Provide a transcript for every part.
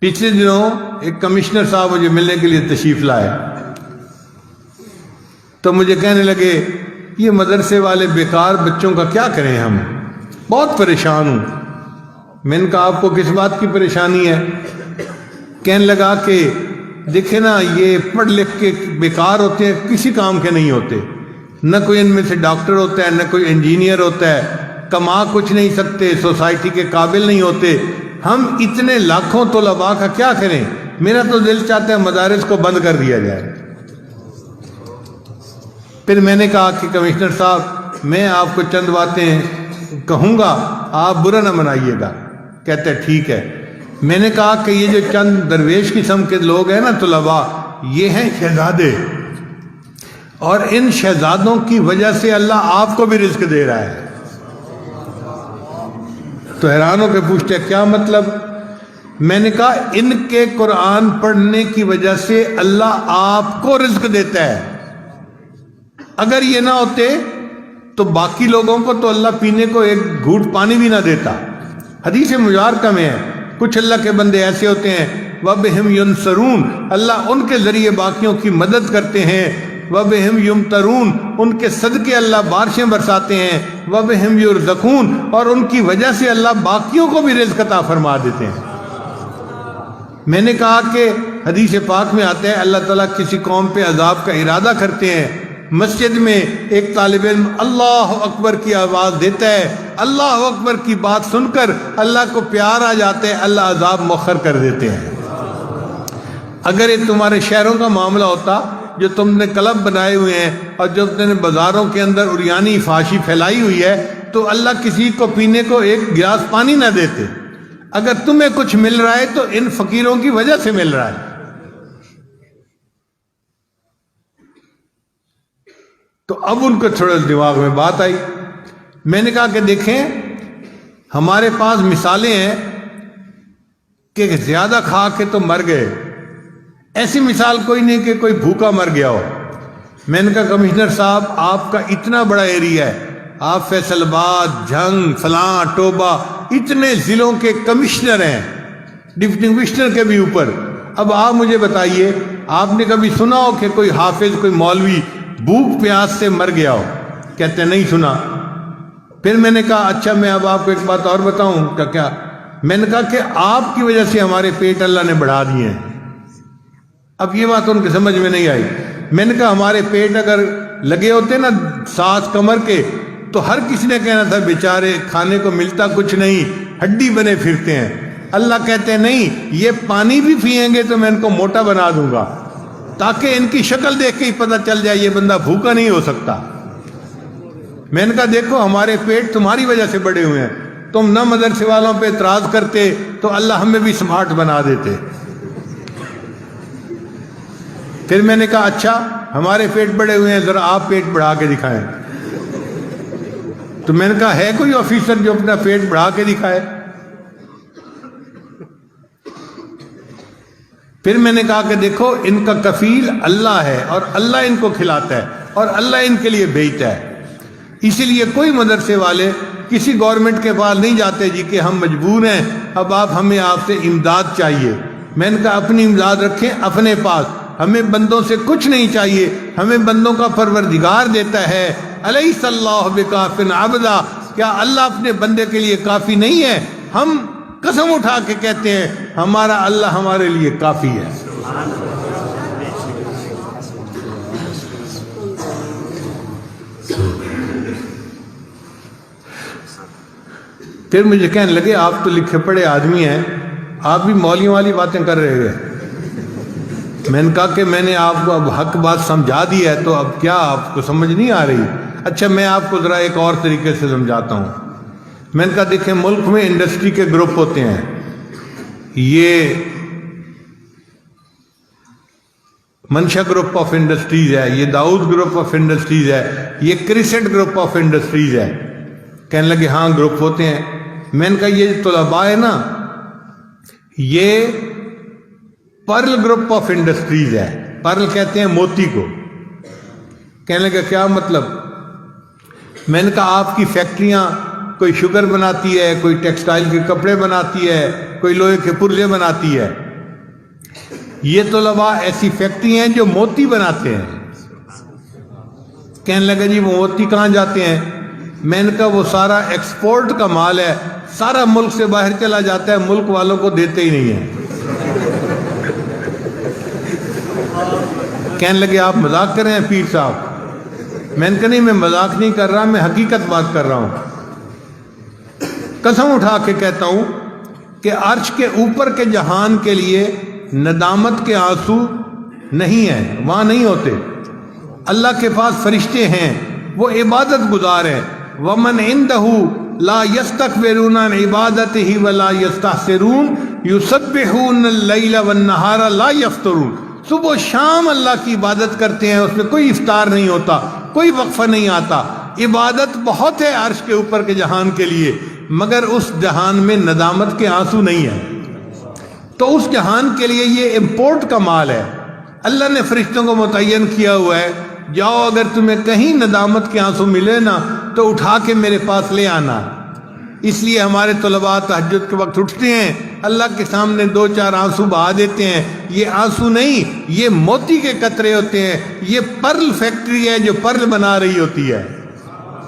پچھلے دنوں ایک کمشنر صاحب مجھے ملنے کے لیے تشریف لائے تو مجھے کہنے لگے یہ مدرسے والے بیکار بچوں کا کیا کریں، ہم بہت پریشان ہوں۔ میں نے کہا آپ کو کس بات کی پریشانی ہے؟ کہنے لگا کہ دیکھیں نا، یہ پڑھ لکھ کے بیکار ہوتے ہیں، کسی کام کے نہیں ہوتے، نہ کوئی ان میں سے ڈاکٹر ہوتا ہے، نہ کوئی انجینئر ہوتا ہے، کما کچھ نہیں سکتے، سوسائٹی کے قابل نہیں ہوتے۔ ہم اتنے لاکھوں طلباء کا کیا کریں؟ میرا تو دل چاہتا ہے مدارس کو بند کر دیا جائے۔ پھر میں نے کہا کہ کمشنر صاحب میں آپ کو چند باتیں کہوں گا، آپ برا نہ منائیے گا۔ کہتے ہیں ٹھیک ہے۔ میں نے کہا کہ یہ جو چند درویش قسم کے لوگ ہیں نا طلباء، یہ ہیں شہزادے، اور ان شہزادوں کی وجہ سے اللہ آپ کو بھی رزق دے رہا ہے۔ تو حیران ہو کے پوچھتے ہیں کیا مطلب؟ میں نے کہا ان کے قرآن پڑھنے کی وجہ سے اللہ آپ کو رزق دیتا ہے۔ اگر یہ نہ ہوتے تو باقی لوگوں کو تو اللہ پینے کو ایک گھونٹ پانی بھی نہ دیتا۔ حدیث مبارکہ میں ہے کچھ اللہ کے بندے ایسے ہوتے ہیں وَبِهِمْ يُنْصَرُونَ، اللہ ان کے ذریعے باقیوں کی مدد کرتے ہیں۔ وَبِهِمْ يُمْطَرُونَ، ان کے صدقے اللہ بارشیں برساتے ہیں۔ وَبِهِمْ يُرْزَقُونَ، اور ان کی وجہ سے اللہ باقیوں کو بھی رزق عطا فرما دیتے ہیں۔ میں نے کہا کہ حدیث پاک میں آتا ہے اللہ تعالیٰ کسی قوم پہ عذاب کا ارادہ کرتے ہیں، مسجد میں ایک طالب علم اللہ اکبر کی آواز دیتا ہے، اللہ اکبر کی بات سن کر اللہ کو پیار آ جاتا ہے، اللہ عذاب مؤخر کر دیتے ہیں۔ اگر یہ تمہارے شہروں کا معاملہ ہوتا جو تم نے کلب بنائے ہوئے ہیں اور جو تم نے بازاروں کے اندر عریانی فحاشی پھیلائی ہوئی ہے، تو اللہ کسی کو پینے کو ایک گلاس پانی نہ دیتے۔ اگر تمہیں کچھ مل رہا ہے تو ان فقیروں کی وجہ سے مل رہا ہے۔ تو اب ان کو تھوڑا دماغ میں بات آئی۔ میں نے کہا کہ دیکھیں ہمارے پاس مثالیں ہیں کہ زیادہ کھا کے تو مر گئے، ایسی مثال کوئی نہیں کہ کوئی بھوکا مر گیا ہو۔ میں نے کہا کمشنر صاحب آپ کا اتنا بڑا ایریا ہے، آپ فیصل آباد، جھنگ، فلاں، ٹوبہ، اتنے ضلعوں کے کمشنر ہیں، ڈپٹی کمشنر کے بھی اوپر۔ اب آپ مجھے بتائیے آپ نے کبھی سنا ہو کہ کوئی حافظ، کوئی مولوی بھوک پیاس سے مر گیا ہو؟ کہتے نہیں سنا۔ پھر میں نے کہا اچھا میں اب آپ کو ایک بات اور بتاؤں کیا؟ میں نے کہا کہ آپ کی وجہ سے ہمارے پیٹ اللہ نے بڑھا دیے ہیں۔ اب یہ بات ان کے سمجھ میں نہیں آئی۔ میں نے کہا ہمارے پیٹ اگر لگے ہوتے نا ساز کمر کے تو ہر کسی نے کہنا تھا بیچارے کھانے کو ملتا کچھ نہیں، ہڈی بنے پھرتے ہیں۔ اللہ کہتے ہیں نہیں، یہ پانی بھی پئیں گے تو میں ان کو موٹا بنا دوں گا، تاکہ ان کی شکل دیکھ کے ہی پتہ چل جائے یہ بندہ بھوکا نہیں ہو سکتا۔ میں نے کہا دیکھو ہمارے پیٹ تمہاری وجہ سے بڑے ہوئے ہیں، تم نہ مدرسے والوں پہ اعتراض کرتے تو اللہ ہمیں بھی سمارٹ بنا دیتے۔ پھر میں نے کہا اچھا ہمارے پیٹ بڑے ہوئے ہیں، ذرا آپ پیٹ بڑھا کے دکھائیں۔ تو میں نے کہا ہے کوئی آفیسر جو اپنا پیٹ بڑھا کے دکھائے؟ پھر میں نے کہا کہ دیکھو ان کا کفیل اللہ ہے اور اللہ ان کو کھلاتا ہے اور اللہ ان کے لیے بھیجتا ہے۔ اسی لیے کوئی مدرسے والے کسی گورنمنٹ کے پاس نہیں جاتے جی کہ ہم مجبور ہیں، اب ہمیں آپ سے امداد چاہیے۔ میں نے کہا اپنی امداد رکھیں اپنے پاس، ہمیں بندوں سے کچھ نہیں چاہیے، ہمیں بندوں کا پروردگار دیتا ہے۔ الیس اللہ بکاف عبدا، کیا اللہ اپنے بندے کے لیے کافی نہیں ہے؟ ہم قسم اٹھا کے کہتے ہیں ہمارا اللہ ہمارے لیے کافی ہے۔ پھر مجھے کہنے لگے آپ تو لکھے پڑھے آدمی ہیں، آپ بھی مولیوں والی باتیں کر رہے ہیں۔ میں نے کہا کہ میں نے آپ کو اب حق بات سمجھا دی ہے تو اب کیا آپ کو سمجھ نہیں آ رہی؟ اچھا میں آپ کو ذرا ایک اور طریقے سے سمجھاتا ہوں۔ میں نے کہا دیکھیں ملک میں انڈسٹری کے گروپ ہوتے ہیں، یہ منشا گروپ آف انڈسٹریز ہے، یہ داؤد گروپ آف انڈسٹریز ہے، یہ کرسنٹ گروپ آف انڈسٹریز ہے۔ کہنے لگے ہاں گروپ ہوتے ہیں۔ میں نے کہا یہ طلباء ہے نا، یہ پرل گروپ آف انڈسٹریز ہے، پرل کہتے ہیں موتی کو۔ کہنے لگا کیا مطلب؟ میں نے کہا آپ کی فیکٹریاں کوئی شوگر بناتی ہے، کوئی ٹیکسٹائل کے کپڑے بناتی ہے، کوئی لوہے کے پرزے بناتی ہے، یہ طلباء ایسی فیکٹری ہیں جو موتی بناتے ہیں. کہنے لگا جی وہ موتی کہاں جاتے ہیں؟ میں نے کہا وہ سارا ایکسپورٹ کا مال ہے، سارا ملک سے باہر چلا جاتا ہے، ملک والوں کو دیتے ہی نہیں ہیں. کہنے لگے آپ مذاق کر رہے ہیں پیر صاحب. میں نے کہا نہیں، میں مذاق نہیں کر رہا، میں حقیقت بات کر رہا ہوں. قسم اٹھا کے کہتا ہوں کہ عرش کے اوپر کے جہان کے لیے ندامت کے آنسو نہیں ہیں، وہاں نہیں ہوتے. اللہ کے پاس فرشتے ہیں، وہ عبادت گزار ہیں. وَمَنْ عِنْدَهُ لَا يَسْتَكْبِرُونَ عَنْ عِبَادَتِهِ وَلَا يَسْتَحْسِرُونَ يُسَبِّحُونَ اللَّيْلَ وَالنَّهَارَ لَا يَفْتُرُونَ. صبح و شام اللہ کی عبادت کرتے ہیں، اس میں کوئی افطار نہیں ہوتا، کوئی وقفہ نہیں آتا. عبادت بہت ہے عرش کے اوپر کے جہان کے لیے، مگر اس جہان میں ندامت کے آنسو نہیں ہیں. تو اس جہان کے لیے یہ امپورٹ کا مال ہے. اللہ نے فرشتوں کو متعین کیا ہوا ہے، جاؤ اگر تمہیں کہیں ندامت کے آنسو ملے نا تو اٹھا کے میرے پاس لے آنا. اس لیے ہمارے طلباء تہجد کے وقت اٹھتے ہیں، اللہ کے سامنے 2-4 آنسو بہا دیتے ہیں. یہ آنسو نہیں، یہ موتی کے قطرے ہوتے ہیں. یہ پرل فیکٹری ہے جو پرل بنا رہی ہوتی ہے.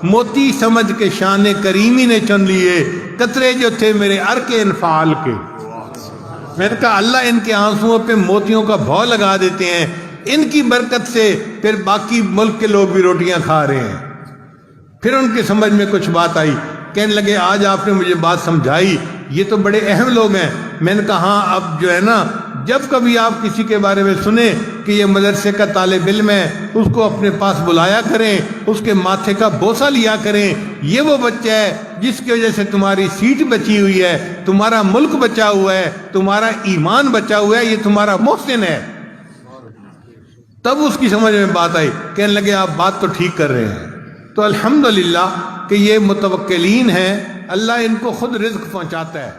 موتی سمجھ کے شان کریمی نے چن لیے، قطرے جو تھے میرے عرق انفعال کے. میں نے کہا اللہ ان کے آنسوؤں پہ موتیوں کا بھاؤ لگا دیتے ہیں، ان کی برکت سے پھر باقی ملک کے لوگ بھی روٹیاں کھا رہے ہیں. پھر ان کی سمجھ میں کچھ بات آئی، کہنے لگے آج آپ نے مجھے بات سمجھائی، یہ تو بڑے اہم لوگ ہیں. میں نے کہا ہاں، اب جو ہے نا جب کبھی آپ کسی کے بارے میں سنیں کہ یہ مدرسے کا طالب علم ہے، اس کو اپنے پاس بلایا کریں، اس کے ماتھے کا بوسہ لیا کریں. یہ وہ بچہ ہے جس کی وجہ سے تمہاری سیٹ بچی ہوئی ہے، تمہارا ملک بچا ہوا ہے، تمہارا ایمان بچا ہوا ہے، یہ تمہارا محسن ہے. تب اس کی سمجھ میں بات آئی. کہنے لگے آپ بات تو ٹھیک کر رہے ہیں. تو الحمدللہ کہ یہ متوکلین ہیں، اللہ ان کو خود رزق پہنچاتا ہے.